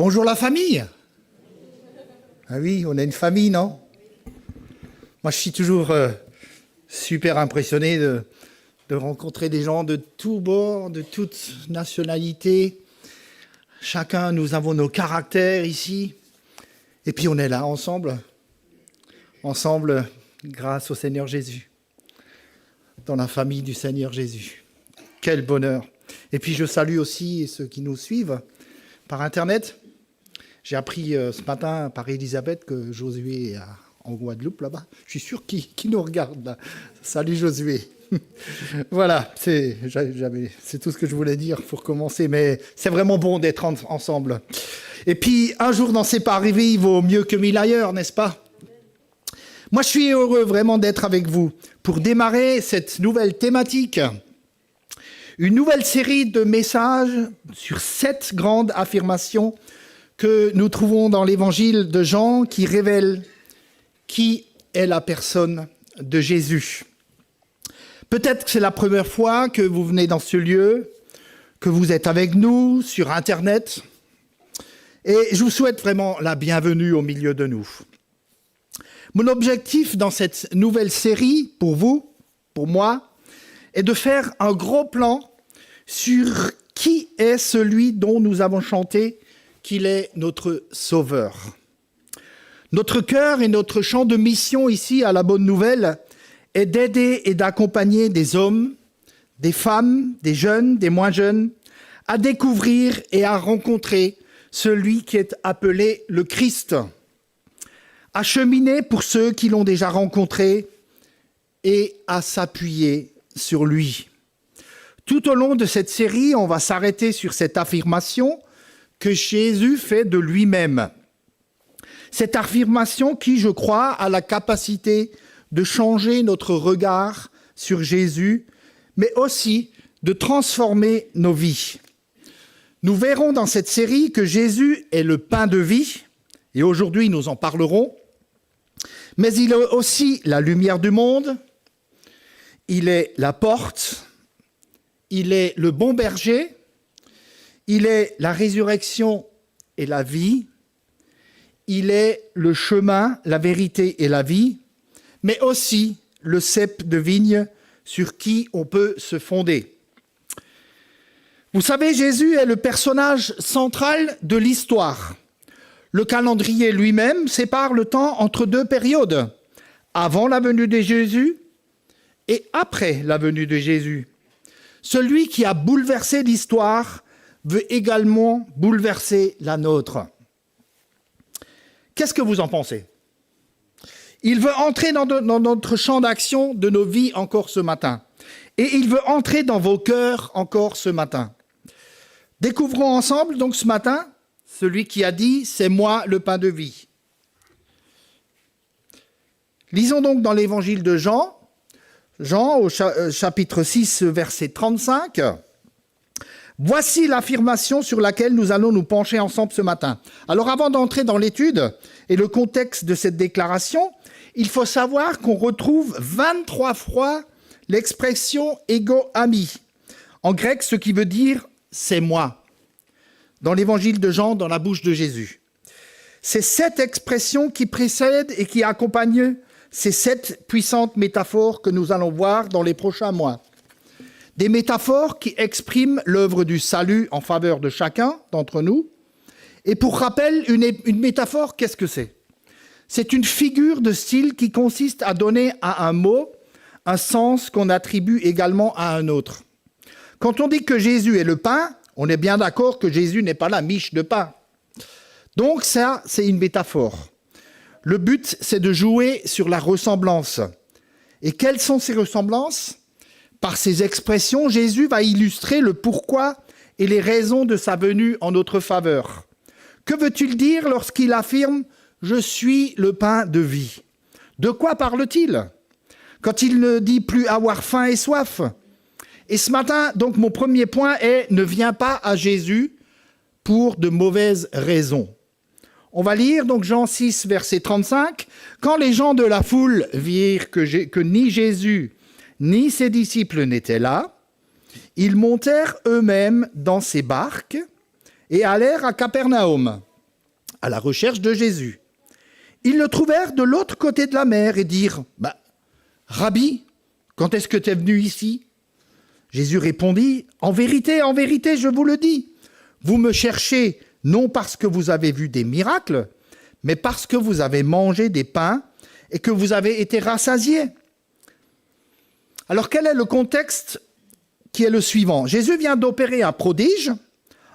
Bonjour la famille. Ah oui, on a une famille, non? Moi, je suis toujours super impressionné de rencontrer des gens de tous bords, de toutes nationalités. Chacun, nous avons nos caractères ici. Et puis on est là ensemble grâce au Seigneur Jésus, dans la famille du Seigneur Jésus. Quel bonheur. Et puis je salue aussi ceux qui nous suivent par Internet. J'ai appris ce matin par Elisabeth que Josué est en Guadeloupe, là-bas. Je suis sûr qu'il nous regarde, là. Salut Josué. Voilà, c'est tout ce que je voulais dire pour commencer, mais c'est vraiment bon d'être ensemble. Et puis, un jour n'en sait pas arriver, il vaut mieux que 1000 ailleurs, n'est-ce pas? Moi, je suis heureux vraiment d'être avec vous pour démarrer cette nouvelle thématique, une nouvelle série de messages sur 7 grandes affirmations que nous trouvons dans l'évangile de Jean qui révèle qui est la personne de Jésus. Peut-être que c'est la première fois que vous venez dans ce lieu, que vous êtes avec nous sur Internet, et je vous souhaite vraiment la bienvenue au milieu de nous. Mon objectif dans cette nouvelle série, pour vous, pour moi, est de faire un gros plan sur qui est celui dont nous avons chanté qu'il est notre Sauveur. Notre cœur et notre champ de mission ici à la Bonne Nouvelle est d'aider et d'accompagner des hommes, des femmes, des jeunes, des moins jeunes, à découvrir et à rencontrer celui qui est appelé le Christ, à cheminer pour ceux qui l'ont déjà rencontré et à s'appuyer sur lui. Tout au long de cette série, on va s'arrêter sur cette affirmation que Jésus fait de lui-même. Cette affirmation qui, je crois, a la capacité de changer notre regard sur Jésus, mais aussi de transformer nos vies. Nous verrons dans cette série que Jésus est le pain de vie, et aujourd'hui nous en parlerons, mais il est aussi la lumière du monde, il est la porte, il est le bon berger, il est la résurrection et la vie, il est le chemin, la vérité et la vie, mais aussi le cep de vigne sur qui on peut se fonder. Vous savez, Jésus est le personnage central de l'histoire. Le calendrier lui-même sépare le temps entre 2 périodes, avant la venue de Jésus et après la venue de Jésus. Celui qui a bouleversé l'histoire veut également bouleverser la nôtre. Qu'est-ce que vous en pensez? Il veut entrer dans notre champ d'action de nos vies encore ce matin. Et il veut entrer dans vos cœurs encore ce matin. Découvrons ensemble donc ce matin celui qui a dit « C'est moi le pain de vie ». Lisons donc dans l'évangile de Jean au chapitre 6, verset 35. Voici l'affirmation sur laquelle nous allons nous pencher ensemble ce matin. Alors avant d'entrer dans l'étude et le contexte de cette déclaration, il faut savoir qu'on retrouve 23 fois l'expression « ego ami », en grec, ce qui veut dire « c'est moi », dans l'évangile de Jean, dans la bouche de Jésus. C'est cette expression qui précède et qui accompagne ces 7 puissantes métaphores que nous allons voir dans les prochains mois. Des métaphores qui expriment l'œuvre du salut en faveur de chacun d'entre nous. Et pour rappel, une métaphore, qu'est-ce que c'est? C'est une figure de style qui consiste à donner à un mot un sens qu'on attribue également à un autre. Quand on dit que Jésus est le pain, on est bien d'accord que Jésus n'est pas la miche de pain. Donc ça, c'est une métaphore. Le but, c'est de jouer sur la ressemblance. Et quelles sont ces ressemblances? Par ces expressions, Jésus va illustrer le pourquoi et les raisons de sa venue en notre faveur. Que veut-il dire lorsqu'il affirme « Je suis le pain de vie » ? De quoi parle-t-il quand il ne dit plus avoir faim et soif? Et ce matin, donc, mon premier point est « Ne viens pas à Jésus pour de mauvaises raisons ». On va lire donc Jean 6, verset 35. « Quand les gens de la foule virent que ni Jésus ni ses disciples n'étaient là, ils montèrent eux-mêmes dans ces barques et allèrent à Capernaum. à la recherche de Jésus. Ils le trouvèrent de l'autre côté de la mer et dirent « Rabbi, quand est-ce que tu es venu ici ?» Jésus répondit « en vérité, je vous le dis, vous me cherchez non parce que vous avez vu des miracles, mais parce que vous avez mangé des pains et que vous avez été rassasiés. » Alors quel est le contexte qui est le suivant ? Jésus vient d'opérer un prodige,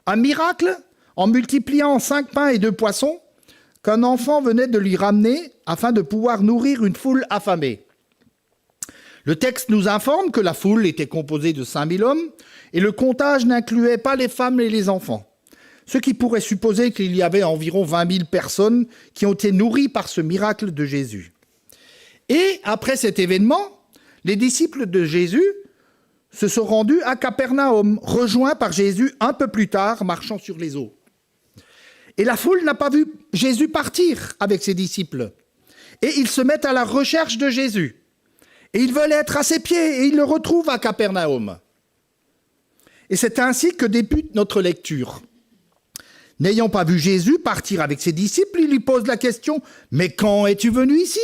un miracle, en multipliant 5 pains et 2 poissons, qu'un enfant venait de lui ramener afin de pouvoir nourrir une foule affamée. Le texte nous informe que la foule était composée de 5000 hommes et le comptage n'incluait pas les femmes et les enfants, ce qui pourrait supposer qu'il y avait environ 20 000 personnes qui ont été nourries par ce miracle de Jésus. Et après cet événement, les disciples de Jésus se sont rendus à Capernaum, rejoints par Jésus un peu plus tard, marchant sur les eaux. Et la foule n'a pas vu Jésus partir avec ses disciples. Et ils se mettent à la recherche de Jésus. Et ils veulent être à ses pieds, et ils le retrouvent à Capernaum. Et c'est ainsi que débute notre lecture. N'ayant pas vu Jésus partir avec ses disciples, ils lui posent la question « Mais quand es-tu venu ici ?»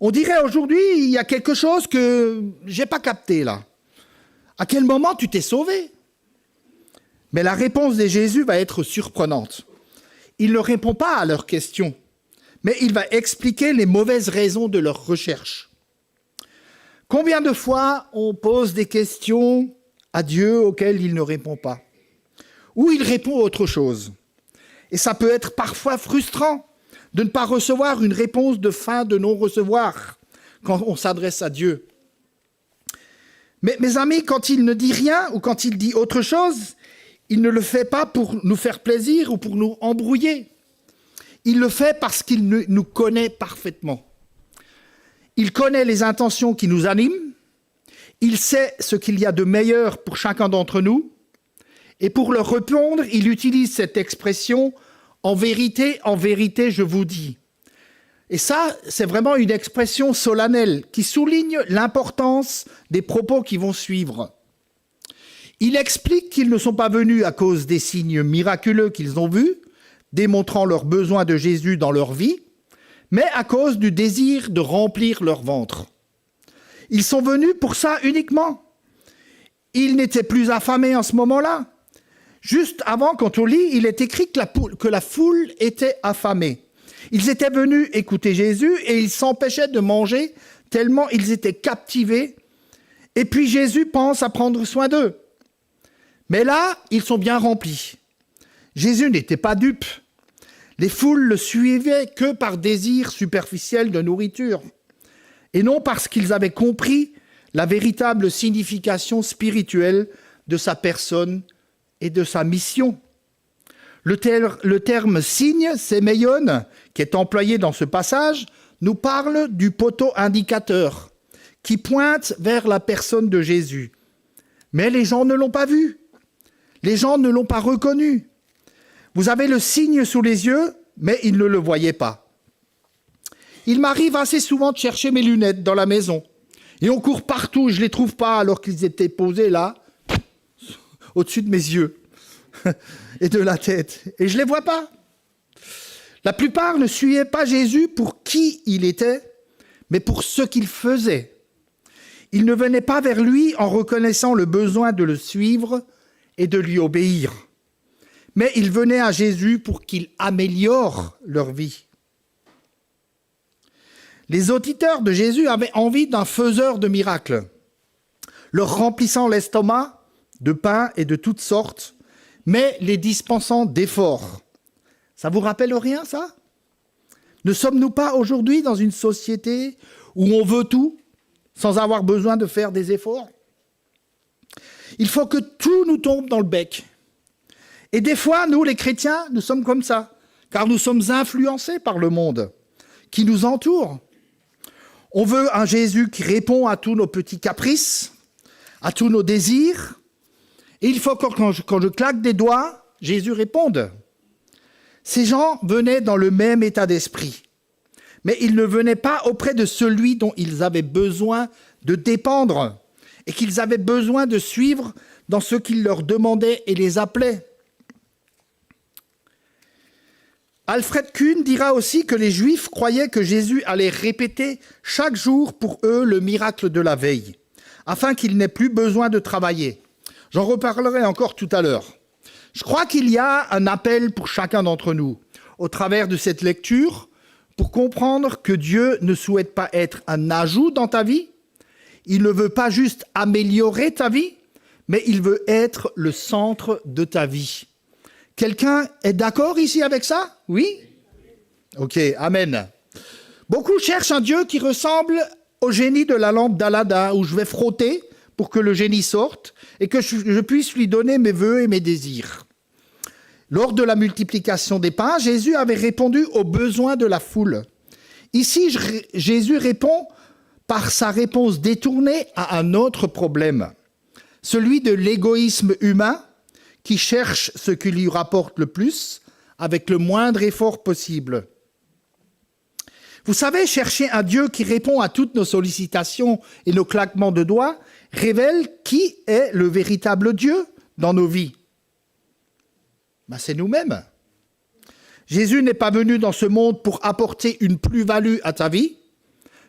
On dirait aujourd'hui, il y a quelque chose que j'ai pas capté là. À quel moment tu t'es sauvé ? Mais la réponse de Jésus va être surprenante. Il ne répond pas à leurs questions, mais il va expliquer les mauvaises raisons de leur recherche. Combien de fois on pose des questions à Dieu auxquelles il ne répond pas ? Ou il répond autre chose. Et ça peut être parfois frustrant de ne pas recevoir une réponse de fin de non-recevoir quand on s'adresse à Dieu. Mais mes amis, quand il ne dit rien ou quand il dit autre chose, il ne le fait pas pour nous faire plaisir ou pour nous embrouiller. Il le fait parce qu'il nous connaît parfaitement. Il connaît les intentions qui nous animent. Il sait ce qu'il y a de meilleur pour chacun d'entre nous. Et pour leur répondre, il utilise cette expression « en vérité, je vous dis ». Et ça, c'est vraiment une expression solennelle qui souligne l'importance des propos qui vont suivre. Il explique qu'ils ne sont pas venus à cause des signes miraculeux qu'ils ont vus, démontrant leur besoin de Jésus dans leur vie, mais à cause du désir de remplir leur ventre. Ils sont venus pour ça uniquement. Ils n'étaient plus affamés en ce moment-là. Juste avant, quand on lit, il est écrit que la foule était affamée. Ils étaient venus écouter Jésus et ils s'empêchaient de manger tellement ils étaient captivés. Et puis Jésus pense à prendre soin d'eux. Mais là, ils sont bien remplis. Jésus n'était pas dupe. Les foules le suivaient que par désir superficiel de nourriture, et non parce qu'ils avaient compris la véritable signification spirituelle de sa personne et de sa mission. Le terme « signe », sémeion, qui est employé dans ce passage, nous parle du poteau indicateur qui pointe vers la personne de Jésus. Mais les gens ne l'ont pas vu. Les gens ne l'ont pas reconnu. Vous avez le signe sous les yeux, mais ils ne le voyaient pas. Il m'arrive assez souvent de chercher mes lunettes dans la maison. Et on court partout, je ne les trouve pas alors qu'ils étaient posés là, au-dessus de mes yeux et de la tête. Et je ne les vois pas. La plupart ne suivaient pas Jésus pour qui il était, mais pour ce qu'il faisait. Ils ne venaient pas vers lui en reconnaissant le besoin de le suivre et de lui obéir. Mais ils venaient à Jésus pour qu'il améliore leur vie. Les auditeurs de Jésus avaient envie d'un faiseur de miracles, leur remplissant l'estomac de pain et de toutes sortes, mais les dispensant d'efforts. Ça vous rappelle rien, ça ? Ne sommes-nous pas aujourd'hui dans une société où on veut tout sans avoir besoin de faire des efforts ? Il faut que tout nous tombe dans le bec. Et des fois, nous, les chrétiens, nous sommes comme ça, car nous sommes influencés par le monde qui nous entoure. On veut un Jésus qui répond à tous nos petits caprices, à tous nos désirs. Et il faut que quand je claque des doigts, Jésus réponde. Ces gens venaient dans le même état d'esprit, mais ils ne venaient pas auprès de celui dont ils avaient besoin de dépendre et qu'ils avaient besoin de suivre dans ce qu'il leur demandait et les appelait. Alfred Kuhn dira aussi que les Juifs croyaient que Jésus allait répéter chaque jour pour eux le miracle de la veille, afin qu'ils n'aient plus besoin de travailler. J'en reparlerai encore tout à l'heure. Je crois qu'il y a un appel pour chacun d'entre nous, au travers de cette lecture, pour comprendre que Dieu ne souhaite pas être un ajout dans ta vie. Il ne veut pas juste améliorer ta vie, mais il veut être le centre de ta vie. Quelqu'un est d'accord ici avec ça? Oui? Ok, amen. Beaucoup cherchent un Dieu qui ressemble au génie de la lampe d'Aladin, où je vais frotter pour que le génie sorte et que je puisse lui donner mes vœux et mes désirs. Lors de la multiplication des pains, Jésus avait répondu aux besoins de la foule. Ici, Jésus répond par sa réponse détournée à un autre problème, celui de l'égoïsme humain qui cherche ce qui lui rapporte le plus avec le moindre effort possible. Vous savez, chercher un Dieu qui répond à toutes nos sollicitations et nos claquements de doigts révèle qui est le véritable Dieu dans nos vies. C'est nous-mêmes. Jésus n'est pas venu dans ce monde pour apporter une plus-value à ta vie,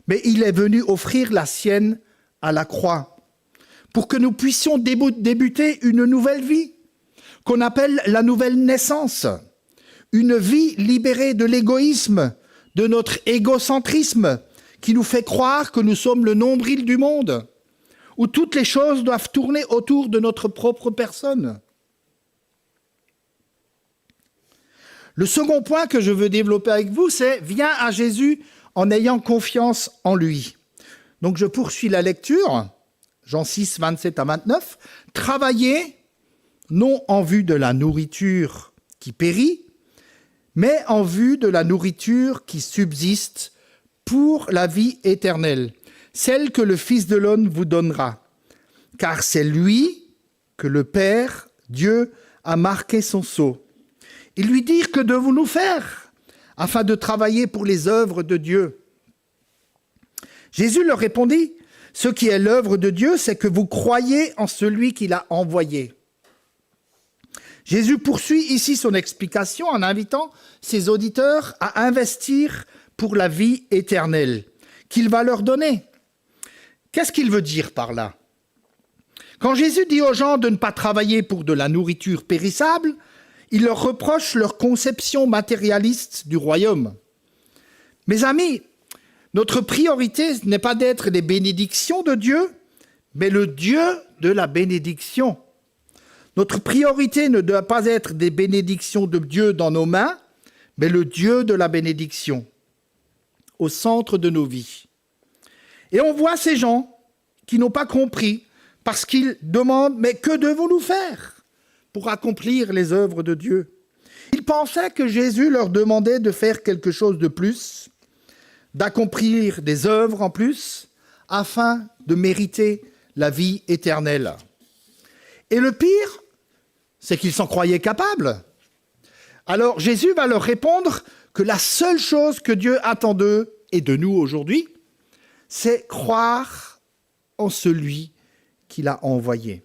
mais il est venu offrir la sienne à la croix, pour que nous puissions débuter une nouvelle vie, qu'on appelle la nouvelle naissance, une vie libérée de l'égoïsme, de notre égocentrisme, qui nous fait croire que nous sommes le nombril du monde, où toutes les choses doivent tourner autour de notre propre personne. Le second point que je veux développer avec vous, c'est « Viens à Jésus en ayant confiance en lui ». Donc je poursuis la lecture, Jean 6, 27 à 29. « Travaillez, non en vue de la nourriture qui périt, mais en vue de la nourriture qui subsiste pour la vie éternelle, celle que le Fils de l'homme vous donnera. Car c'est lui que le Père, Dieu, a marqué son sceau. Ils lui dirent, que devons-nous faire afin de travailler pour les œuvres de Dieu? Jésus leur répondit, ce qui est l'œuvre de Dieu, c'est que vous croyez en celui qui l'a envoyé. Jésus poursuit ici son explication en invitant ses auditeurs à investir pour la vie éternelle qu'il va leur donner. Qu'est-ce qu'il veut dire par là? Quand Jésus dit aux gens de ne pas travailler pour de la nourriture périssable, il leur reproche leur conception matérialiste du royaume. Mes amis, notre priorité n'est pas d'être les bénédictions de Dieu, mais le Dieu de la bénédiction. Notre priorité ne doit pas être des bénédictions de Dieu dans nos mains, mais le Dieu de la bénédiction, au centre de nos vies. Et on voit ces gens qui n'ont pas compris, parce qu'ils demandent « Mais que devons-nous faire ?» pour accomplir les œuvres de Dieu. Ils pensaient que Jésus leur demandait de faire quelque chose de plus, d'accomplir des œuvres en plus, afin de mériter la vie éternelle. Et le pire, c'est qu'ils s'en croyaient capables. Alors Jésus va leur répondre que la seule chose que Dieu attend d'eux et de nous aujourd'hui, c'est croire en celui qu'il a envoyé.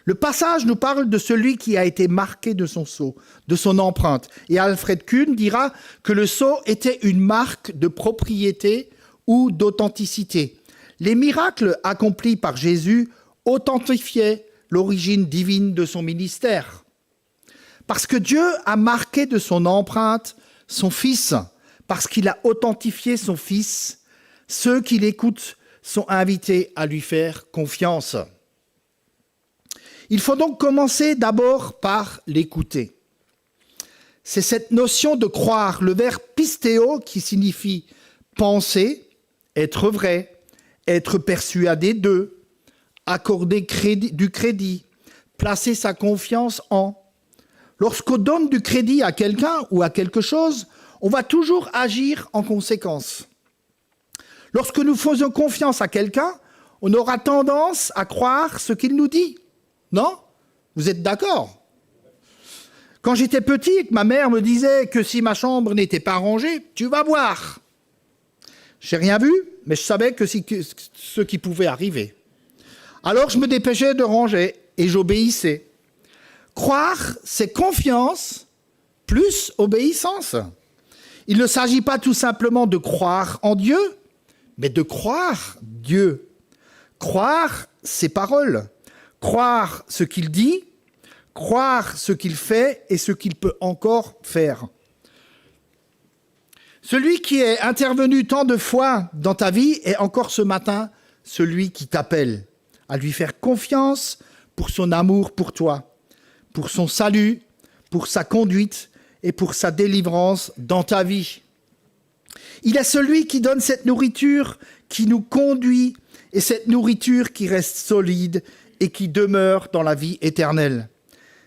Le passage nous parle de celui qui a été marqué de son sceau, de son empreinte. Et Alfred Kuhn dira que le sceau était une marque de propriété ou d'authenticité. Les miracles accomplis par Jésus authentifiaient l'origine divine de son ministère. Parce que Dieu a marqué de son empreinte son Fils, parce qu'il a authentifié son Fils, ceux qui l'écoutent sont invités à lui faire confiance. Il faut donc commencer d'abord par l'écouter. C'est cette notion de croire, le verbe pistéo qui signifie penser, être vrai, être persuadé de, accorder du crédit, placer sa confiance en. Lorsqu'on donne du crédit à quelqu'un ou à quelque chose, on va toujours agir en conséquence. Lorsque nous faisons confiance à quelqu'un, on aura tendance à croire ce qu'il nous dit. Non? Vous êtes d'accord? Quand j'étais petit, ma mère me disait que si ma chambre n'était pas rangée, tu vas voir. J'ai rien vu, mais je savais que ce qui pouvait arriver. Alors je me dépêchais de ranger et j'obéissais. Croire, c'est confiance plus obéissance. Il ne s'agit pas tout simplement de croire en Dieu, mais de croire Dieu. Croire ses paroles, croire ce qu'il dit, croire ce qu'il fait et ce qu'il peut encore faire. Celui qui est intervenu tant de fois dans ta vie est encore ce matin celui qui t'appelle à lui faire confiance pour son amour pour toi, pour son salut, pour sa conduite et pour sa délivrance dans ta vie. Il est celui qui donne cette nourriture qui nous conduit et cette nourriture qui reste solide et qui demeure dans la vie éternelle.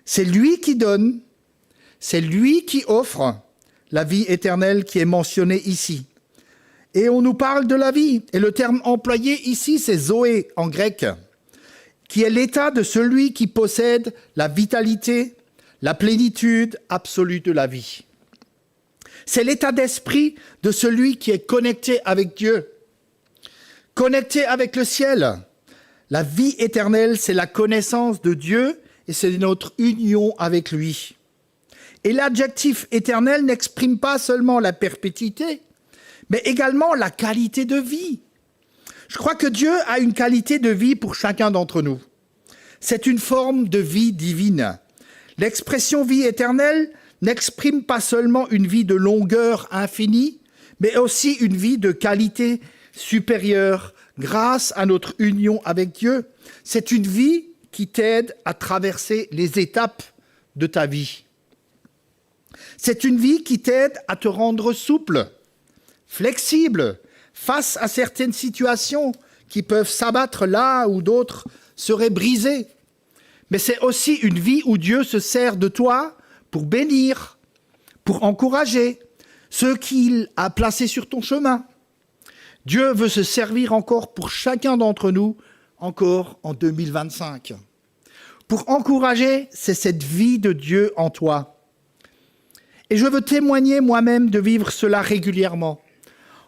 C'est lui qui donne, c'est lui qui offre la vie éternelle qui est mentionnée ici. Et on nous parle de la vie. Et le terme employé ici, c'est Zoé en grec, qui est l'état de celui qui possède la vitalité, la plénitude absolue de la vie. C'est l'état d'esprit de celui qui est connecté avec Dieu, connecté avec le ciel. La vie éternelle, c'est la connaissance de Dieu et c'est notre union avec lui. Et l'adjectif éternel n'exprime pas seulement la perpétuité, mais également la qualité de vie. Je crois que Dieu a une qualité de vie pour chacun d'entre nous. C'est une forme de vie divine. L'expression vie éternelle n'exprime pas seulement une vie de longueur infinie, mais aussi une vie de qualité supérieure grâce à notre union avec Dieu. C'est une vie qui t'aide à traverser les étapes de ta vie. C'est une vie qui t'aide à te rendre souple, flexible, face à certaines situations qui peuvent s'abattre là où d'autres seraient brisées. Mais c'est aussi une vie où Dieu se sert de toi pour bénir, pour encourager ceux qu'il a placés sur ton chemin. Dieu veut se servir encore pour chacun d'entre nous, encore en 2025. Pour encourager, c'est cette vie de Dieu en toi. Et je veux témoigner moi-même de vivre cela régulièrement.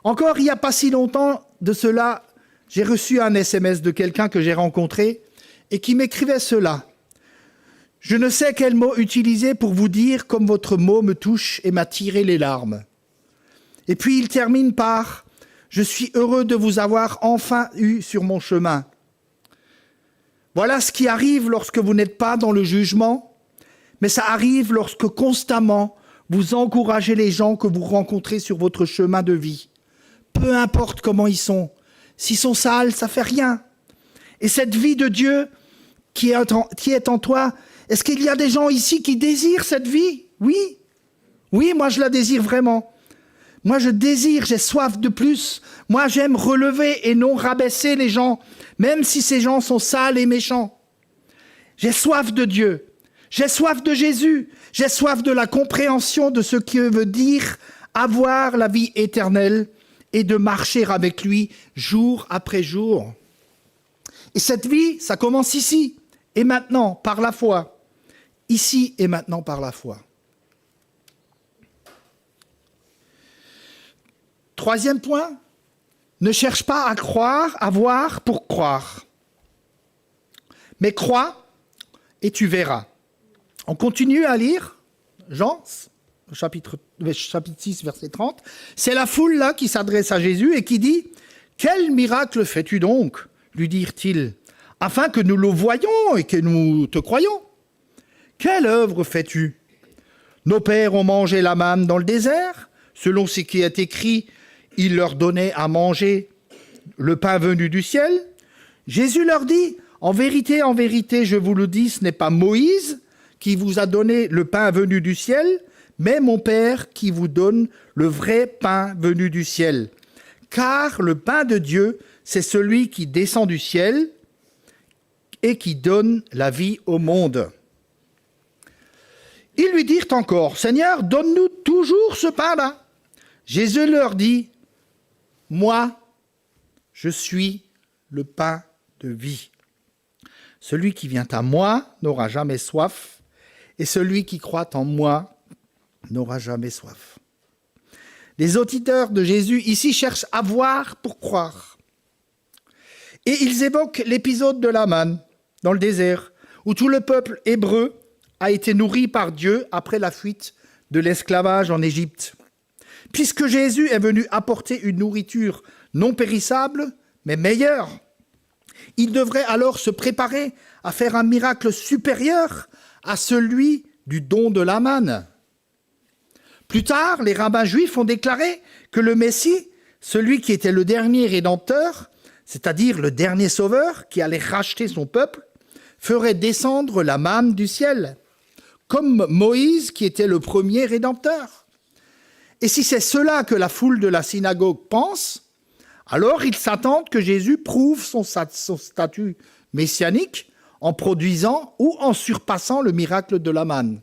Encore il n'y a pas si longtemps de cela, j'ai reçu un SMS de quelqu'un que j'ai rencontré et qui m'écrivait cela. Je ne sais quel mot utiliser pour vous dire comme votre mot me touche et m'a tiré les larmes. Et puis il termine par « Je suis heureux de vous avoir enfin eu sur mon chemin ». Voilà ce qui arrive lorsque vous n'êtes pas dans le jugement, mais ça arrive lorsque constamment vous encouragez les gens que vous rencontrez sur votre chemin de vie. Peu importe comment ils sont. S'ils sont sales, ça fait rien. Et cette vie de Dieu qui est en toi, est-ce qu'il y a des gens ici qui désirent cette vie? Oui. Oui, moi je la désire vraiment. Moi je désire, j'ai soif de plus. Moi j'aime relever et non rabaisser les gens, même si ces gens sont sales et méchants. J'ai soif de Dieu. J'ai soif de Jésus. J'ai soif de la compréhension de ce que veut dire avoir la vie éternelle et de marcher avec lui jour après jour. Et cette vie, ça commence ici et maintenant par la foi. Ici et maintenant par la foi. Troisième point, ne cherche pas à croire, à voir pour croire. Mais crois et tu verras. On continue à lire Jean, chapitre 6, verset 30. C'est la foule là qui s'adresse à Jésus et qui dit « Quel miracle fais-tu donc ?» lui dirent-ils, « afin que nous le voyions et que nous te croyions. Quelle œuvre fais-tu? Nos pères ont mangé la manne dans le désert, selon ce qui est écrit, il leur donnait à manger le pain venu du ciel. » Jésus leur dit « en vérité, je vous le dis, ce n'est pas Moïse qui vous a donné le pain venu du ciel, mais mon Père qui vous donne le vrai pain venu du ciel. Car le pain de Dieu, c'est celui qui descend du ciel et qui donne la vie au monde. » Ils lui dirent encore, « Seigneur, donne-nous toujours ce pain-là. » Jésus leur dit, « Moi, je suis le pain de vie. Celui qui vient à moi n'aura jamais soif, et celui qui croit en moi n'aura jamais soif. » Les auditeurs de Jésus ici cherchent à voir pour croire. Et ils évoquent l'épisode de la manne dans le désert, où tout le peuple hébreu a été nourri par Dieu après la fuite de l'esclavage en Égypte. Puisque Jésus est venu apporter une nourriture non périssable, mais meilleure, il devrait alors se préparer à faire un miracle supérieur à celui du don de la manne. Plus tard, les rabbins juifs ont déclaré que le Messie, celui qui était le dernier rédempteur, c'est-à-dire le dernier sauveur qui allait racheter son peuple, ferait descendre la manne du ciel, comme Moïse qui était le premier rédempteur. Et si c'est cela que la foule de la synagogue pense, alors ils s'attendent que Jésus prouve son statut messianique en produisant ou en surpassant le miracle de la manne.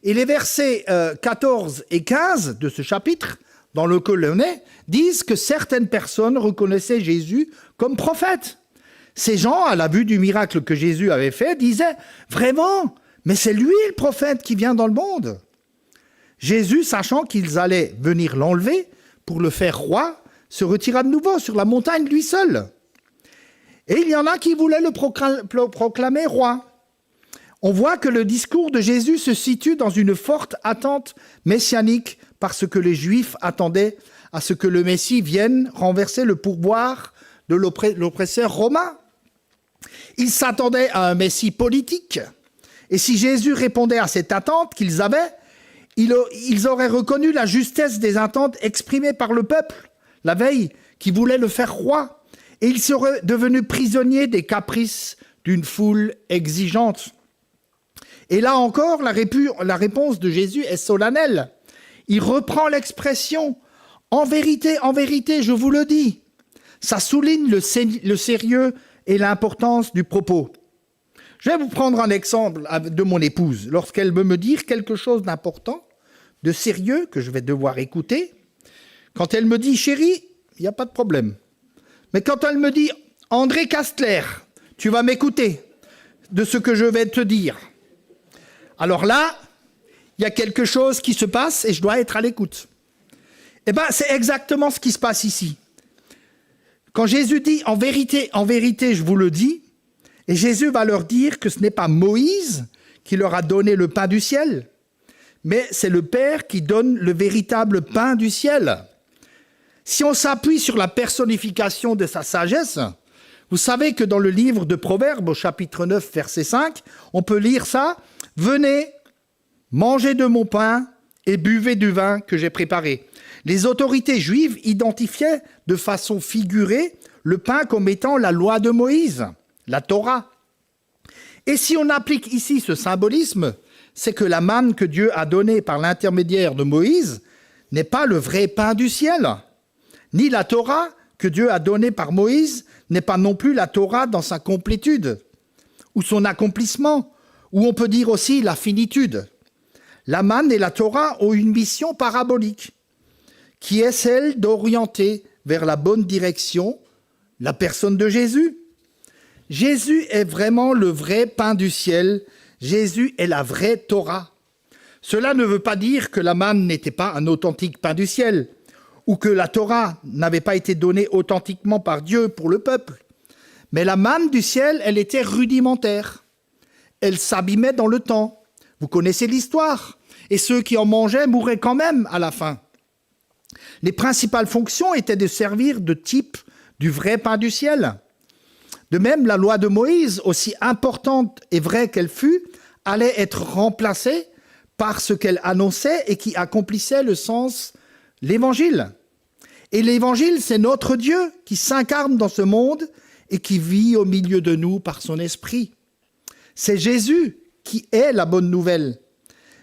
Et les versets 14 et 15 de ce chapitre, dans lequel on est, disent que certaines personnes reconnaissaient Jésus comme prophète. Ces gens, à la vue du miracle que Jésus avait fait, disaient « Vraiment, mais c'est lui le prophète qui vient dans le monde !» Jésus, sachant qu'ils allaient venir l'enlever pour le faire roi, se retira de nouveau sur la montagne lui seul. Et il y en a qui voulaient le proclamer roi. On voit que le discours de Jésus se situe dans une forte attente messianique parce que les Juifs attendaient à ce que le Messie vienne renverser le pouvoir de l'oppresseur romain. Ils s'attendaient à un Messie politique. Et si Jésus répondait à cette attente qu'ils avaient, ils auraient reconnu la justesse des attentes exprimées par le peuple, la veille, qui voulait le faire roi. Et ils seraient devenus prisonniers des caprices d'une foule exigeante. Et là encore, la réponse de Jésus est solennelle. Il reprend l'expression « En vérité, je vous le dis ». Ça souligne le sérieux et l'importance du propos. Je vais vous prendre un exemple de mon épouse. Lorsqu'elle veut me dire quelque chose d'important, de sérieux, que je vais devoir écouter, quand elle me dit « Chérie », il n'y a pas de problème. Mais quand elle me dit « André Castler, tu vas m'écouter de ce que je vais te dire », alors là, il y a quelque chose qui se passe et je dois être à l'écoute. Eh bien, c'est exactement ce qui se passe ici. Quand Jésus dit « En vérité, je vous le dis », et Jésus va leur dire que ce n'est pas Moïse qui leur a donné le pain du ciel, mais c'est le Père qui donne le véritable pain du ciel. Si on s'appuie sur la personnification de sa sagesse, vous savez que dans le livre de Proverbes, au chapitre 9, verset 5, on peut lire ça. « Venez, mangez de mon pain et buvez du vin que j'ai préparé. » Les autorités juives identifiaient de façon figurée le pain comme étant la loi de Moïse, la Torah. Et si on applique ici ce symbolisme, c'est que la manne que Dieu a donnée par l'intermédiaire de Moïse n'est pas le vrai pain du ciel, ni la Torah que Dieu a donnée par Moïse n'est pas non plus la Torah dans sa complétude, ou son accomplissement, ou on peut dire aussi la finitude. La manne et la Torah ont une mission parabolique, qui est celle d'orienter vers la bonne direction la personne de Jésus. Jésus est vraiment le vrai pain du ciel. Jésus est la vraie Torah. Cela ne veut pas dire que la manne n'était pas un authentique pain du ciel, ou que la Torah n'avait pas été donnée authentiquement par Dieu pour le peuple. Mais la manne du ciel, elle était rudimentaire. Elle s'abîmait dans le temps. Vous connaissez l'histoire. Et ceux qui en mangeaient mouraient quand même à la fin. Les principales fonctions étaient de servir de type du vrai pain du ciel. De même, la loi de Moïse, aussi importante et vraie qu'elle fût, allait être remplacée par ce qu'elle annonçait et qui accomplissait le sens, l'Évangile. Et l'Évangile, c'est notre Dieu qui s'incarne dans ce monde et qui vit au milieu de nous par son esprit. C'est Jésus qui est la bonne nouvelle.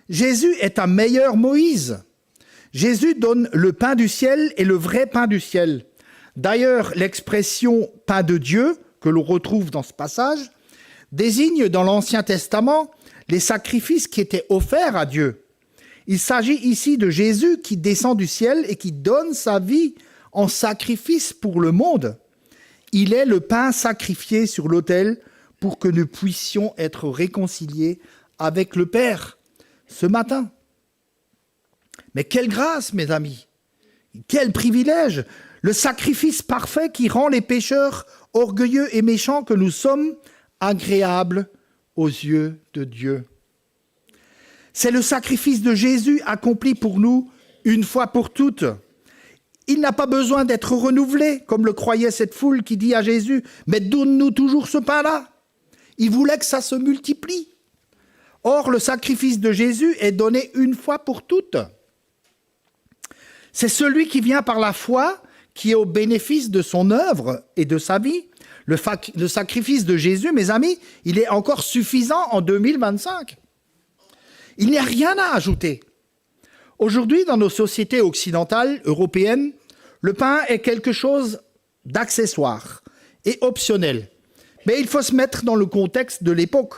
Jésus est un meilleur Moïse. Jésus donne le pain du ciel et le vrai pain du ciel. D'ailleurs, l'expression « pain de Dieu » que l'on retrouve dans ce passage désigne dans l'Ancien Testament les sacrifices qui étaient offerts à Dieu. Il s'agit ici de Jésus qui descend du ciel et qui donne sa vie en sacrifice pour le monde. Il est le pain sacrifié sur l'autel pour que nous puissions être réconciliés avec le Père ce matin. Mais quelle grâce, mes amis! Quel privilège! Le sacrifice parfait qui rend les pécheurs orgueilleux et méchants que nous sommes agréables aux yeux de Dieu. C'est le sacrifice de Jésus accompli pour nous une fois pour toutes. Il n'a pas besoin d'être renouvelé, comme le croyait cette foule qui dit à Jésus, « Mais donne-nous toujours ce pain-là » Il voulait que ça se multiplie. Or, le sacrifice de Jésus est donné une fois pour toutes. C'est celui qui vient par la foi, qui est au bénéfice de son œuvre et de sa vie. Le sacrifice de Jésus, mes amis, il est encore suffisant en 2025. Il n'y a rien à ajouter. Aujourd'hui, dans nos sociétés occidentales, européennes, le pain est quelque chose d'accessoire et optionnel. Mais il faut se mettre dans le contexte de l'époque.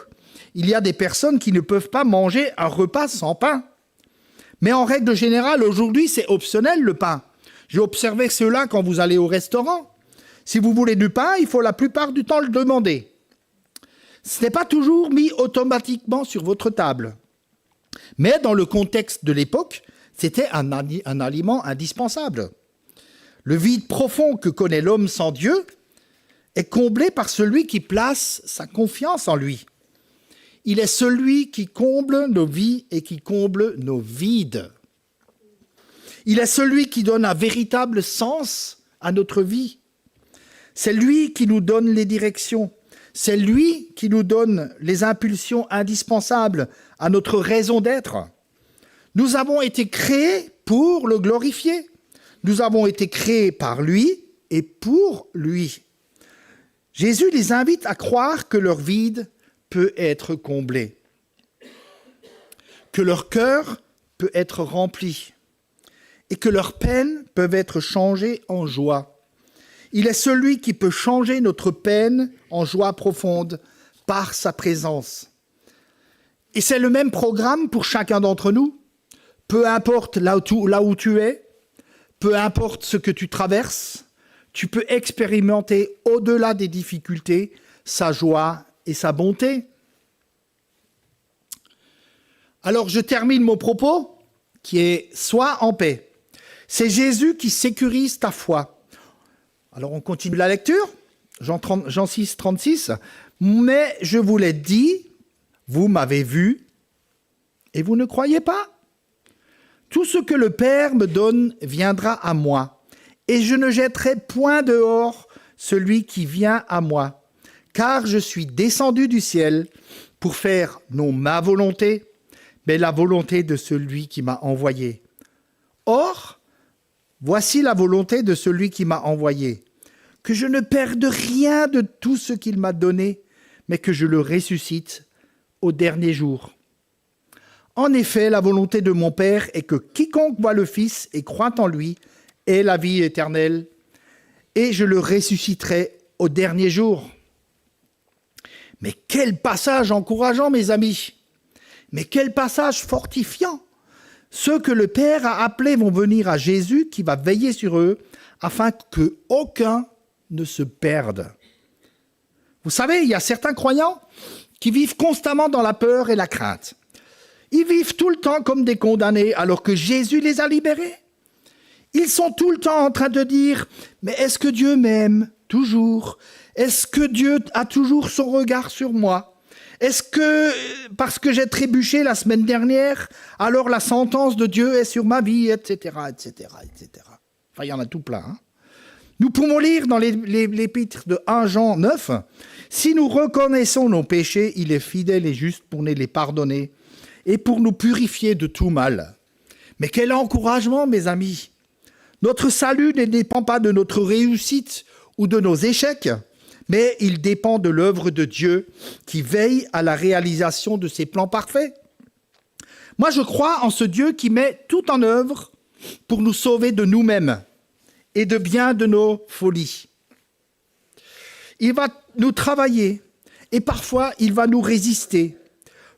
Il y a des personnes qui ne peuvent pas manger un repas sans pain. Mais en règle générale, aujourd'hui, c'est optionnel le pain. J'ai observé cela quand vous allez au restaurant. Si vous voulez du pain, il faut la plupart du temps le demander. Ce n'est pas toujours mis automatiquement sur votre table. Mais dans le contexte de l'époque, c'était un aliment indispensable. Le vide profond que connaît l'homme sans Dieu est comblé par celui qui place sa confiance en lui. Il est celui qui comble nos vies et qui comble nos vides. Il est celui qui donne un véritable sens à notre vie. C'est lui qui nous donne les directions. C'est lui qui nous donne les impulsions indispensables à notre raison d'être. Nous avons été créés pour le glorifier. Nous avons été créés par lui et pour lui. Jésus les invite à croire que leur vide peut être comblé, que leur cœur peut être rempli et que leurs peines peuvent être changées en joie. Il est celui qui peut changer notre peine en joie profonde par sa présence. Et c'est le même programme pour chacun d'entre nous. Peu importe là où tu es, peu importe ce que tu traverses, tu peux expérimenter au-delà des difficultés sa joie et sa bonté. Alors je termine mon propos qui est « Sois en paix ». C'est Jésus qui sécurise ta foi. Alors on continue la lecture, Jean 6, 36. « Mais je vous l'ai dit, vous m'avez vu, et vous ne croyez pas. Tout ce que le Père me donne viendra à moi, et je ne jetterai point dehors celui qui vient à moi, car je suis descendu du ciel pour faire non ma volonté, mais la volonté de celui qui m'a envoyé. Or, voici la volonté de celui qui m'a envoyé, que je ne perde rien de tout ce qu'il m'a donné, mais que je le ressuscite au dernier jour. En effet, la volonté de mon Père est que quiconque voit le Fils et croit en lui ait la vie éternelle, et je le ressusciterai au dernier jour. » Mais quel passage encourageant, mes amis! Mais quel passage fortifiant! Ceux que le Père a appelés vont venir à Jésus qui va veiller sur eux afin qu'aucun ne se perde. Vous savez, il y a certains croyants qui vivent constamment dans la peur et la crainte. Ils vivent tout le temps comme des condamnés alors que Jésus les a libérés. Ils sont tout le temps en train de dire « Mais est-ce que Dieu m'aime toujours ? Est-ce que Dieu a toujours son regard sur moi ? Est-ce que, parce que j'ai trébuché la semaine dernière, alors la sentence de Dieu est sur ma vie, etc., etc., etc. » Enfin, il y en a tout plein. Hein. Nous pouvons lire dans l'épître de 1 Jean 9, « Si nous reconnaissons nos péchés, il est fidèle et juste pour nous les pardonner et pour nous purifier de tout mal. » Mais quel encouragement, mes amis! Notre salut ne dépend pas de notre réussite ou de nos échecs, mais il dépend de l'œuvre de Dieu qui veille à la réalisation de ses plans parfaits. Moi, je crois en ce Dieu qui met tout en œuvre pour nous sauver de nous-mêmes et de bien de nos folies. Il va nous travailler et parfois il va nous résister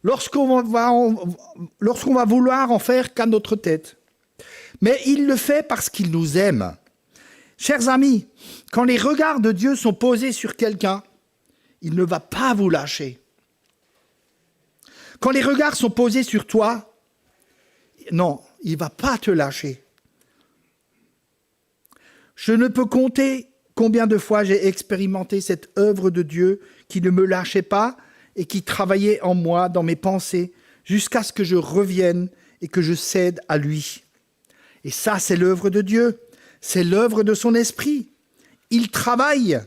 lorsqu'on va vouloir en faire qu'à notre tête. Mais il le fait parce qu'il nous aime. Chers amis, quand les regards de Dieu sont posés sur quelqu'un, il ne va pas vous lâcher. Quand les regards sont posés sur toi, non, il ne va pas te lâcher. Je ne peux compter combien de fois j'ai expérimenté cette œuvre de Dieu qui ne me lâchait pas et qui travaillait en moi, dans mes pensées, jusqu'à ce que je revienne et que je cède à lui. Et ça, c'est l'œuvre de Dieu, c'est l'œuvre de son esprit. Il travaille,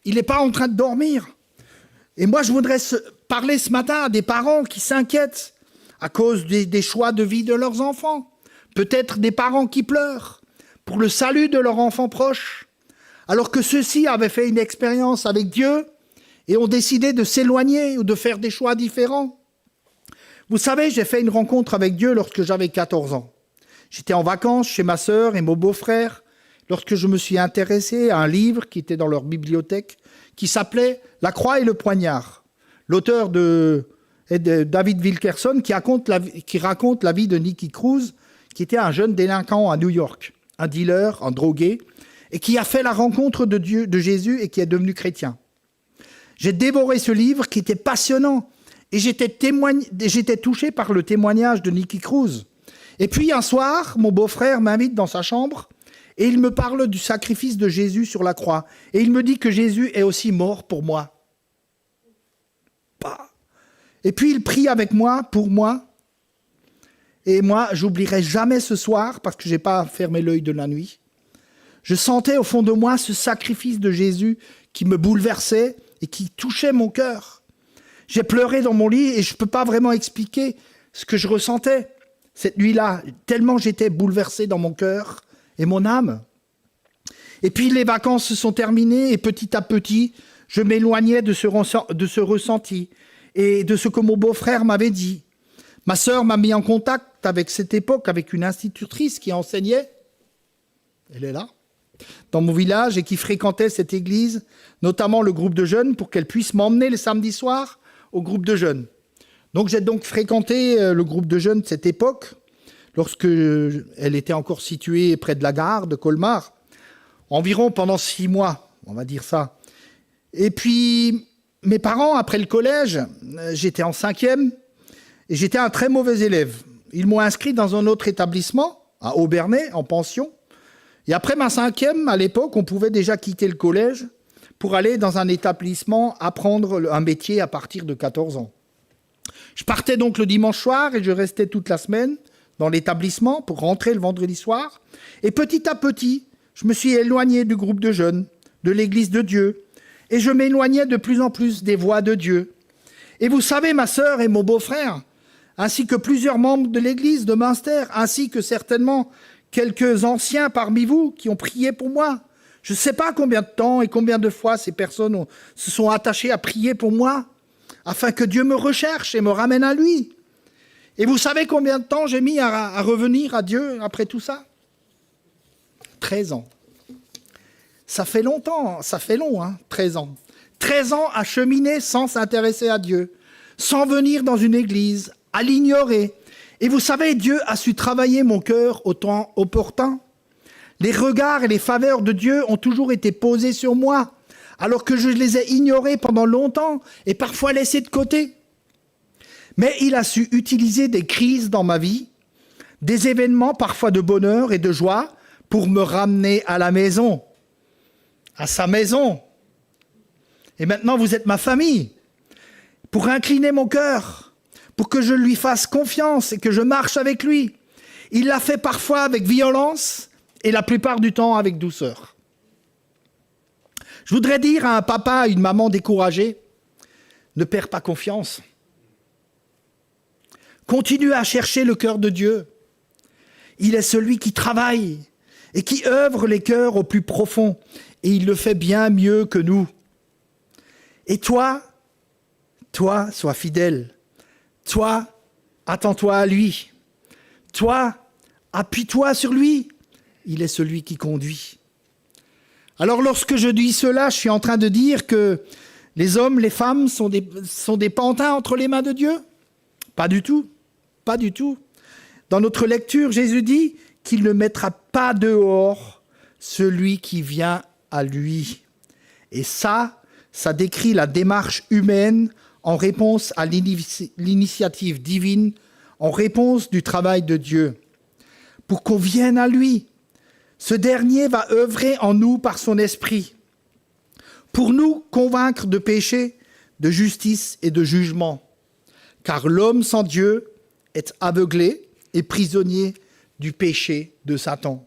il n'est pas en train de dormir. Et moi, je voudrais parler ce matin à des parents qui s'inquiètent à cause des choix de vie de leurs enfants. Peut-être des parents qui pleurent pour le salut de leur enfant proche, alors que ceux-ci avaient fait une expérience avec Dieu et ont décidé de s'éloigner ou de faire des choix différents. Vous savez, j'ai fait une rencontre avec Dieu lorsque j'avais 14 ans. J'étais en vacances chez ma sœur et mon beau-frère lorsque je me suis intéressé à un livre qui était dans leur bibliothèque qui s'appelait « La croix et le poignard ». L'auteur est de David Wilkerson qui raconte la vie de Nicky Cruz, qui était un jeune délinquant à New York, un dealer, un drogué, et qui a fait la rencontre de Dieu, de Jésus et qui est devenu chrétien. J'ai dévoré ce livre qui était passionnant et j'étais touché par le témoignage de Nicky Cruz. Et puis un soir, mon beau-frère m'invite dans sa chambre et il me parle du sacrifice de Jésus sur la croix. Et il me dit que Jésus est aussi mort pour moi. Et puis il prie avec moi, pour moi. Et moi, j'oublierai jamais ce soir, parce que je n'ai pas fermé l'œil de la nuit. Je sentais au fond de moi ce sacrifice de Jésus qui me bouleversait et qui touchait mon cœur. J'ai pleuré dans mon lit et je ne peux pas vraiment expliquer ce que je ressentais cette nuit-là, tellement j'étais bouleversé dans mon cœur et mon âme. Et puis les vacances se sont terminées et petit à petit, je m'éloignais de ce ressenti et de ce que mon beau-frère m'avait dit. Ma sœur m'a mis en contact avec cette époque, avec une institutrice qui enseignait, elle est là, dans mon village et qui fréquentait cette église, notamment le groupe de jeunes, pour qu'elle puisse m'emmener les samedis soirs au groupe de jeunes. Donc j'ai donc fréquenté le groupe de jeunes de cette époque, lorsque elle était encore située près de la gare de Colmar, environ pendant 6 mois, on va dire ça. Et puis, mes parents, après le collège, j'étais en 5e, et j'étais un très mauvais élève. Ils m'ont inscrit dans un autre établissement, à Aubernais, en pension. Et après ma 5e, à l'époque, on pouvait déjà quitter le collège pour aller dans un établissement apprendre un métier à partir de 14 ans. Je partais donc le dimanche soir et je restais toute la semaine dans l'établissement pour rentrer le vendredi soir. Et petit à petit, je me suis éloigné du groupe de jeunes, de l'église de Dieu, et je m'éloignais de plus en plus des voies de Dieu. Et vous savez, ma sœur et mon beau-frère, ainsi que plusieurs membres de l'église de Münster, ainsi que certainement quelques anciens parmi vous qui ont prié pour moi. Je ne sais pas combien de temps et combien de fois ces personnes se sont attachées à prier pour moi, afin que Dieu me recherche et me ramène à lui. Et vous savez combien de temps j'ai mis à revenir à Dieu après tout ça ? 13 ans. Ça fait longtemps, ça fait long, 13 ans. 13 ans à cheminer sans s'intéresser à Dieu, sans venir dans une église, à l'ignorer. Et vous savez, Dieu a su travailler mon cœur au temps opportun. Les regards et les faveurs de Dieu ont toujours été posés sur moi, alors que je les ai ignorés pendant longtemps et parfois laissés de côté. Mais il a su utiliser des crises dans ma vie, des événements parfois de bonheur et de joie, pour me ramener à la maison, à sa maison. Et maintenant, vous êtes ma famille, pour incliner mon cœur, pour que je lui fasse confiance et que je marche avec lui. Il l'a fait parfois avec violence et la plupart du temps avec douceur. Je voudrais dire à un papa, à une maman découragée, ne perds pas confiance. Continue à chercher le cœur de Dieu. Il est celui qui travaille et qui œuvre les cœurs au plus profond. Et il le fait bien mieux que nous. Et toi, sois fidèle. Toi, attends-toi à lui. Toi, appuie-toi sur lui. Il est celui qui conduit. Alors lorsque je dis cela, je suis en train de dire que les hommes, les femmes sont des pantins entre les mains de Dieu ? Pas du tout. Pas du tout. Dans notre lecture, Jésus dit qu'il ne mettra pas dehors celui qui vient à lui. Et ça décrit la démarche humaine en réponse à l'initiative divine, en réponse du travail de Dieu. Pour qu'on vienne à lui, ce dernier va œuvrer en nous par son esprit, pour nous convaincre de péché, de justice et de jugement. car l'homme sans Dieu est aveuglé et prisonnier du péché de Satan.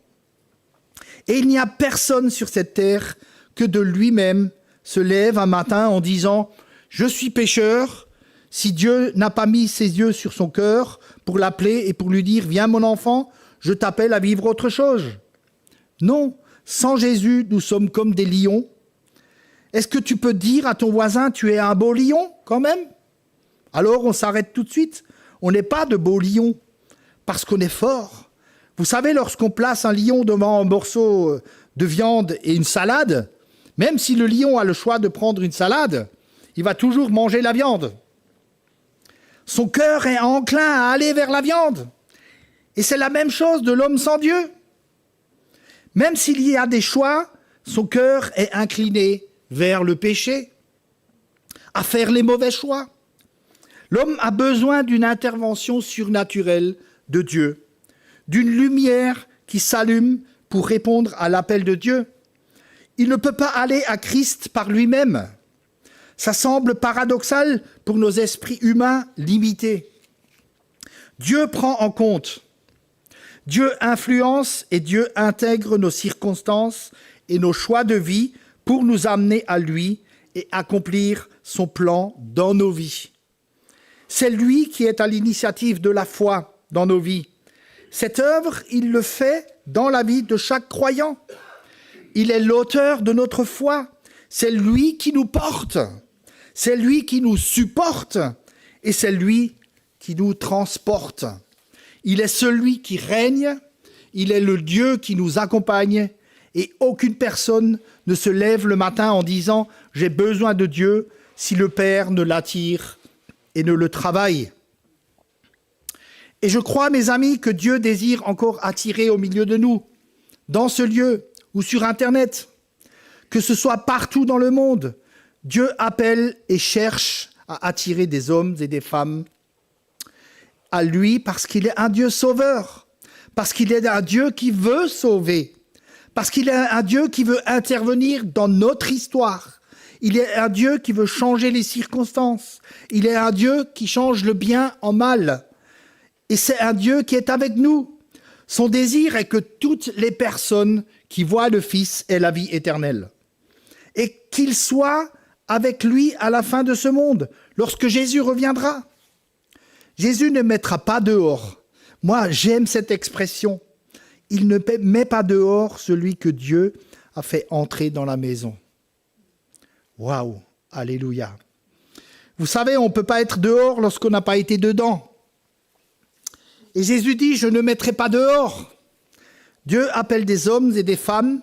Et il n'y a personne sur cette terre que de lui-même se lève un matin en disant « Je suis pécheur », si Dieu n'a pas mis ses yeux sur son cœur pour l'appeler et pour lui dire « Viens mon enfant, je t'appelle à vivre autre chose ». Non, sans Jésus, nous sommes comme des lions. Est-ce que tu peux dire à ton voisin « Tu es un beau lion quand même ?» Alors on s'arrête tout de suite. On n'est pas de beaux lions parce qu'on est fort. Vous savez, lorsqu'on place un lion devant un morceau de viande et une salade, même si le lion a le choix de prendre une salade, il va toujours manger la viande. Son cœur est enclin à aller vers la viande. Et c'est la même chose de l'homme sans Dieu. Même s'il y a des choix, son cœur est incliné vers le péché, à faire les mauvais choix. L'homme a besoin d'une intervention surnaturelle de Dieu, d'une lumière qui s'allume pour répondre à l'appel de Dieu. Il ne peut pas aller à Christ par lui-même. Ça semble paradoxal pour nos esprits humains limités. Dieu prend en compte, Dieu influence et Dieu intègre nos circonstances et nos choix de vie pour nous amener à lui et accomplir son plan dans nos vies. C'est lui qui est à l'initiative de la foi dans nos vies. Cette œuvre, il le fait dans la vie de chaque croyant. Il est l'auteur de notre foi. C'est lui qui nous porte. C'est lui qui nous supporte. Et c'est lui qui nous transporte. Il est celui qui règne. Il est le Dieu qui nous accompagne. Et aucune personne ne se lève le matin en disant « J'ai besoin de Dieu » si le Père ne l'attire et ne le travaille. Et je crois, mes amis, que Dieu désire encore attirer au milieu de nous, dans ce lieu ou sur Internet, que ce soit partout dans le monde. Dieu appelle et cherche à attirer des hommes et des femmes à lui parce qu'il est un Dieu sauveur, parce qu'il est un Dieu qui veut sauver, parce qu'il est un Dieu qui veut intervenir dans notre histoire. Il est un Dieu qui veut changer les circonstances. Il est un Dieu qui change le bien en mal. Et c'est un Dieu qui est avec nous. Son désir est que toutes les personnes qui voient le Fils aient la vie éternelle. Et qu'ils soient avec lui à la fin de ce monde, lorsque Jésus reviendra. Jésus ne mettra pas dehors. Moi, j'aime cette expression. Il ne met pas dehors celui que Dieu a fait entrer dans la maison. Waouh, alléluia. Vous savez, on ne peut pas être dehors lorsqu'on n'a pas été dedans. Et Jésus dit, je ne mettrai pas dehors. Dieu appelle des hommes et des femmes,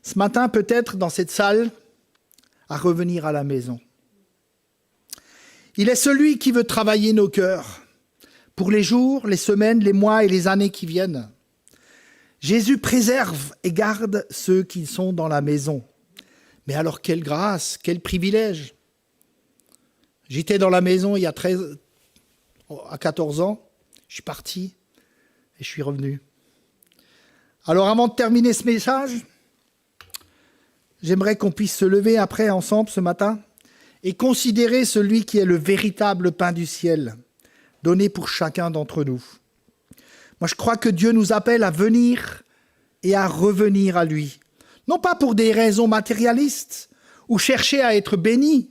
ce matin peut-être dans cette salle, à revenir à la maison. Il est celui qui veut travailler nos cœurs pour les jours, les semaines, les mois et les années qui viennent. Jésus préserve et garde ceux qui sont dans la maison. Mais alors, quelle grâce, quel privilège. J'étais dans la maison il y a à 14 ans, je suis parti et je suis revenu. Alors, avant de terminer ce message, j'aimerais qu'on puisse se lever après ensemble ce matin et considérer celui qui est le véritable pain du ciel, donné pour chacun d'entre nous. Moi, je crois que Dieu nous appelle à venir et à revenir à lui. Non pas pour des raisons matérialistes ou chercher à être bénis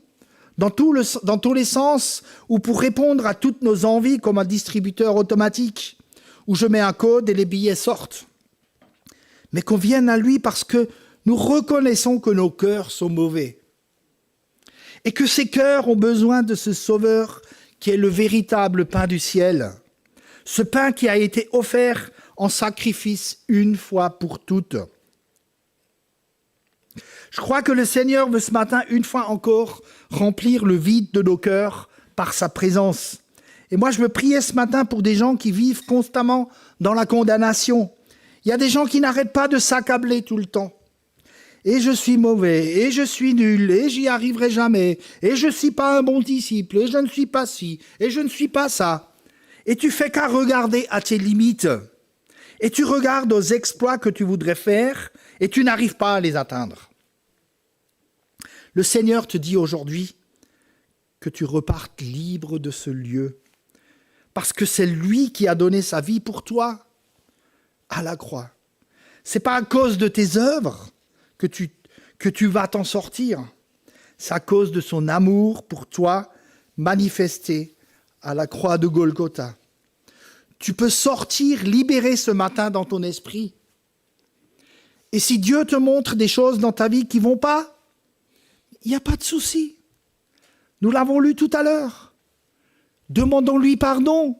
dans tous les sens ou pour répondre à toutes nos envies comme un distributeur automatique où je mets un code et les billets sortent. Mais qu'on vienne à lui parce que nous reconnaissons que nos cœurs sont mauvais et que ces cœurs ont besoin de ce Sauveur qui est le véritable pain du ciel, ce pain qui a été offert en sacrifice une fois pour toutes. Je crois que le Seigneur veut ce matin, une fois encore, remplir le vide de nos cœurs par sa présence. Et moi, je veux prier ce matin pour des gens qui vivent constamment dans la condamnation. Il y a des gens qui n'arrêtent pas de s'accabler tout le temps. Et je suis mauvais, et je suis nul, et j'y arriverai jamais, et je ne suis pas un bon disciple, et je ne suis pas ci, et je ne suis pas ça. Et tu fais qu'à regarder à tes limites. Et tu regardes aux exploits que tu voudrais faire, et tu n'arrives pas à les atteindre. Le Seigneur te dit aujourd'hui que tu repartes libre de ce lieu. Parce que c'est lui qui a donné sa vie pour toi à la croix. Ce n'est pas à cause de tes œuvres que tu vas t'en sortir. C'est à cause de son amour pour toi manifesté à la croix de Golgotha. Tu peux sortir libéré ce matin dans ton esprit. Et si Dieu te montre des choses dans ta vie qui ne vont pas, il n'y a pas de souci. Nous l'avons lu tout à l'heure. Demandons-lui pardon.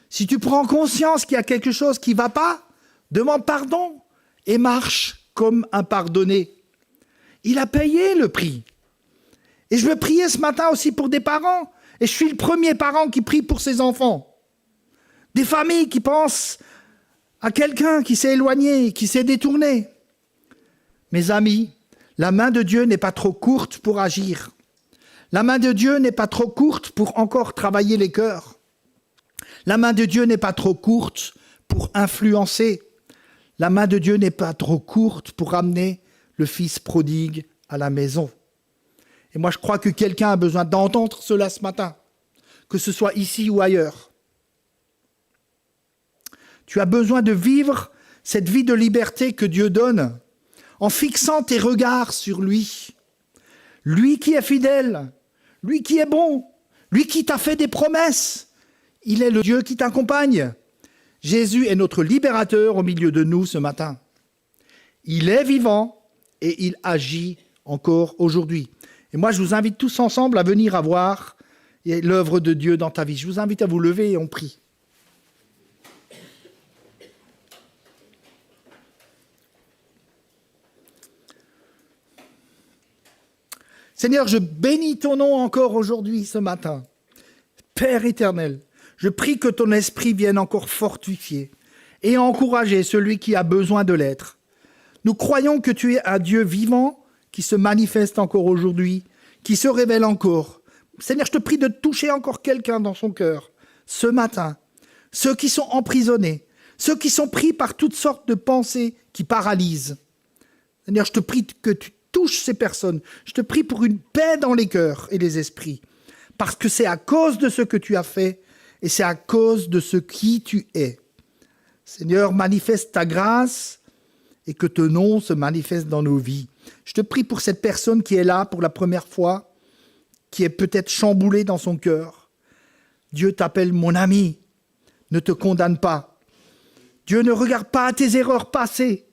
Si tu prends conscience qu'il y a quelque chose qui ne va pas, demande pardon et marche comme un pardonné. Il a payé le prix. Et je veux prier ce matin aussi pour des parents. Et je suis le premier parent qui prie pour ses enfants. Des familles qui pensent à quelqu'un qui s'est éloigné, qui s'est détourné. Mes amis, la main de Dieu n'est pas trop courte pour agir. La main de Dieu n'est pas trop courte pour encore travailler les cœurs. La main de Dieu n'est pas trop courte pour influencer. La main de Dieu n'est pas trop courte pour amener le fils prodigue à la maison. Et moi, je crois que quelqu'un a besoin d'entendre cela ce matin, que ce soit ici ou ailleurs. Tu as besoin de vivre cette vie de liberté que Dieu donne en fixant tes regards sur lui. Lui qui est fidèle, lui qui est bon, lui qui t'a fait des promesses. Il est le Dieu qui t'accompagne. Jésus est notre libérateur au milieu de nous ce matin. Il est vivant et il agit encore aujourd'hui. Et moi, je vous invite tous ensemble à venir voir l'œuvre de Dieu dans ta vie. Je vous invite à vous lever et on prie. Seigneur, je bénis ton nom encore aujourd'hui, ce matin. Père éternel, je prie que ton esprit vienne encore fortifier et encourager celui qui a besoin de l'être. Nous croyons que tu es un Dieu vivant qui se manifeste encore aujourd'hui, qui se révèle encore. Seigneur, je te prie de toucher encore quelqu'un dans son cœur ce matin. Ceux qui sont emprisonnés, ceux qui sont pris par toutes sortes de pensées qui paralysent. Seigneur, je te prie que tu touches ces personnes. Je te prie pour une paix dans les cœurs et les esprits. Parce que c'est à cause de ce que tu as fait et c'est à cause de ce qui tu es. Seigneur, manifeste ta grâce et que ton nom se manifeste dans nos vies. Je te prie pour cette personne qui est là pour la première fois, qui est peut-être chamboulée dans son cœur. Dieu t'appelle mon ami. Ne te condamne pas. Dieu ne regarde pas à tes erreurs passées.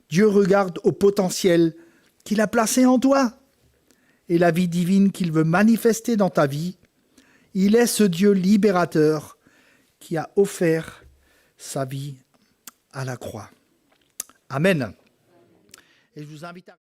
Dieu regarde au potentiel qu'il a placé en toi et la vie divine qu'il veut manifester dans ta vie. Il est ce Dieu libérateur qui a offert sa vie à la croix. Amen. Et je vous invite à